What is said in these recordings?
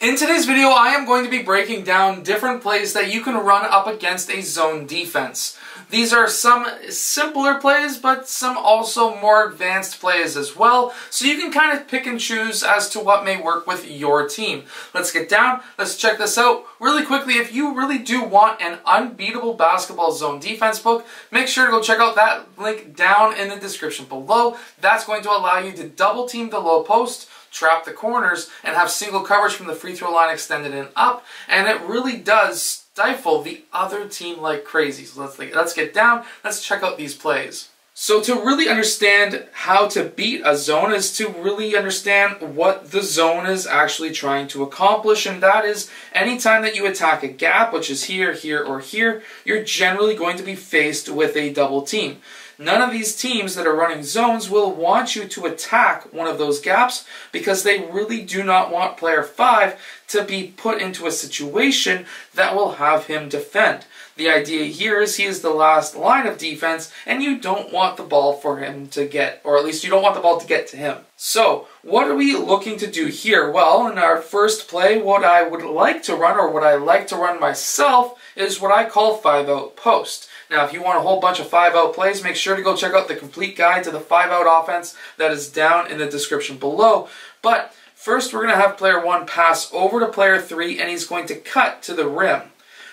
In today's video, I am going to be breaking down different plays that you can run up against a zone defense. These are some simpler plays, but some also more advanced plays as well, so you can kind of pick and choose as to what may work with your team. Let's get down, let's check this out. Really quickly, if you really do want an unbeatable basketball zone defense book, make sure to go check out that link down in the description below. That's going to allow you to double team the low post, trap the corners, and have single coverage from the free throw line extended and up, and it really does stifle the other team like crazy. So let's get down, let's check out these plays. So to really understand how to beat a zone is to really understand what the zone is actually trying to accomplish, and that is anytime that you attack a gap, which is here, here, or here, you're generally going to be faced with a double team. None of these teams that are running zones will want you to attack one of those gaps because they really do not want player 5 to be put into a situation that will have him defend. The idea here is he is the last line of defense and you don't want the ball for him to get, or at least you don't want the ball to get to him. So, what are we looking to do here? Well, in our first play, what I would like to run, or what I like to run myself, is what I call 5-out post. Now, if you want a whole bunch of 5-out plays, make sure to go check out the complete guide to the 5-out offense that is down in the description below. But first, we're going to have player 1 pass over to player 3, and he's going to cut to the rim.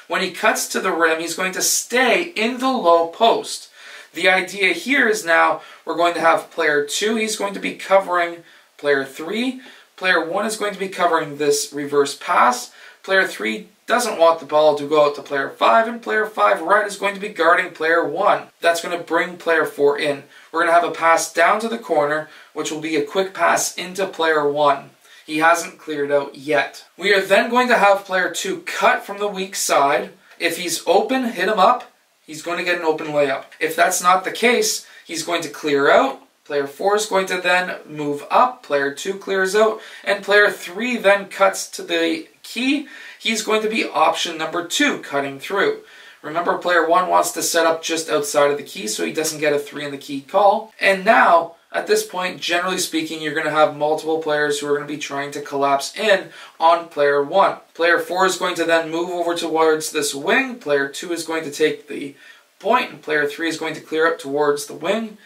When he cuts to the rim, he's going to stay in the low post. The idea here is now we're going to have player 2, he's going to be covering player 3. Player 1 is going to be covering this reverse pass. Player 3 doesn't want the ball to go out to player 5, and player 5 right is going to be guarding player 1. That's going to bring player 4 in. We're going to have a pass down to the corner, which will be a quick pass into player 1. He hasn't cleared out yet. We are then going to have player 2 cut from the weak side. If he's open, hit him up. He's going to get an open layup. If that's not the case, he's going to clear out. Player 4 is going to then move up. Player 2 clears out. And player 3 then cuts to the key. He's going to be option number 2, cutting through. Remember, player 1 wants to set up just outside of the key so he doesn't get a 3 in the key call. And now, at this point, generally speaking, you're going to have multiple players who are going to be trying to collapse in on player 1. Player 4 is going to then move over towards this wing. Player 2 is going to take the point, and player 3 is going to clear up towards the wing.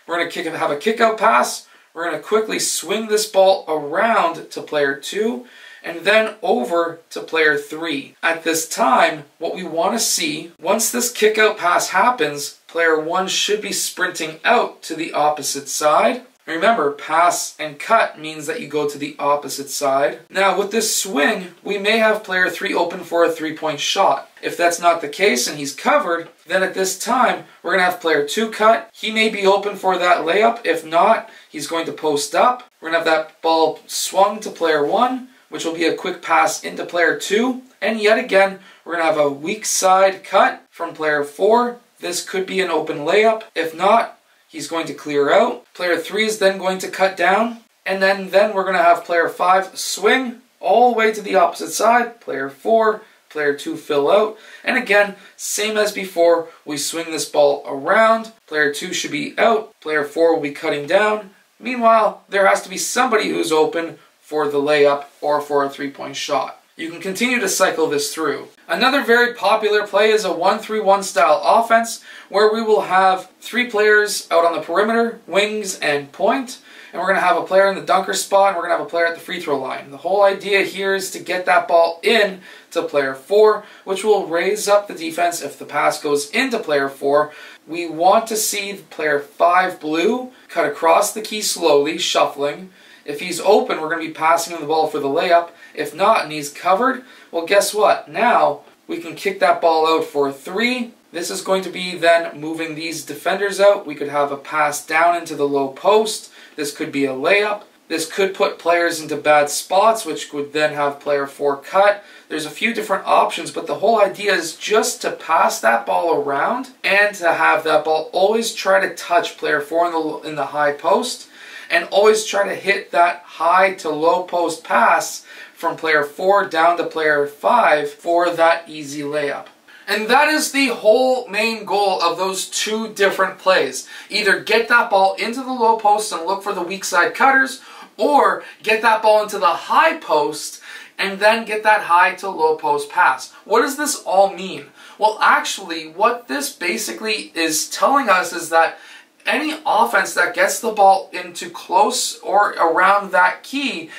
We're going to have a kick-out pass. We're going to quickly swing this ball around to player 2, and then over to player 3. At this time, what we want to see, once this kick-out pass happens, player 1 should be sprinting out to the opposite side. Remember, pass and cut means that you go to the opposite side. Now, with this swing, we may have player 3 open for a 3-point shot. If that's not the case and he's covered, then at this time, we're going to have player 2 cut. He may be open for that layup. If not, he's going to post up. We're going to have that ball swung to player 1, which will be a quick pass into player 2. And yet again, we're going to have a weak side cut from player 4. This could be an open layup. If not, he's going to clear out. Player 3 is then going to cut down. And then we're going to have player 5 swing all the way to the opposite side. Player 4, player 2 fill out. And again, same as before, we swing this ball around. Player 2 should be out. Player 4 will be cutting down. Meanwhile, there has to be somebody who's open for the layup or for a 3-point shot. You can continue to cycle this through. Another very popular play is a 1-3-1 style offense where we will have 3 players out on the perimeter, wings, and point. And we're going to have a player in the dunker spot, and we're going to have a player at the free throw line. The whole idea here is to get that ball in to player 4, which will raise up the defense if the pass goes into player 4. We want to see player 5 blue cut across the key slowly, shuffling. If he's open, we're going to be passing him the ball for the layup. If not, and he's covered, well, guess what? Now, we can kick that ball out for a 3. This is going to be then moving these defenders out. We could have a pass down into the low post. This could be a layup. This could put players into bad spots, which would then have player 4 cut. There's a few different options, but the whole idea is just to pass that ball around and to have that ball always try to touch player 4 in the high post, and always try to hit that high to low post pass from player 4 down to player 5 for that easy layup. And that is the whole main goal of those 2 different plays. Either get that ball into the low post and look for the weak side cutters, or get that ball into the high post and then get that high to low post pass. What does this all mean? Well, actually, what this basically is telling us is that any offense that gets the ball into close or around that key,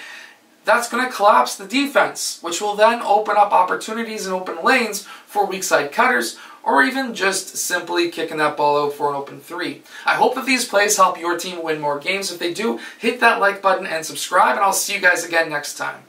that's going to collapse the defense, which will then open up opportunities and open lanes for weak side cutters, or even just simply kicking that ball out for an open three. I hope that these plays help your team win more games. If they do, hit that like button and subscribe, and I'll see you guys again next time.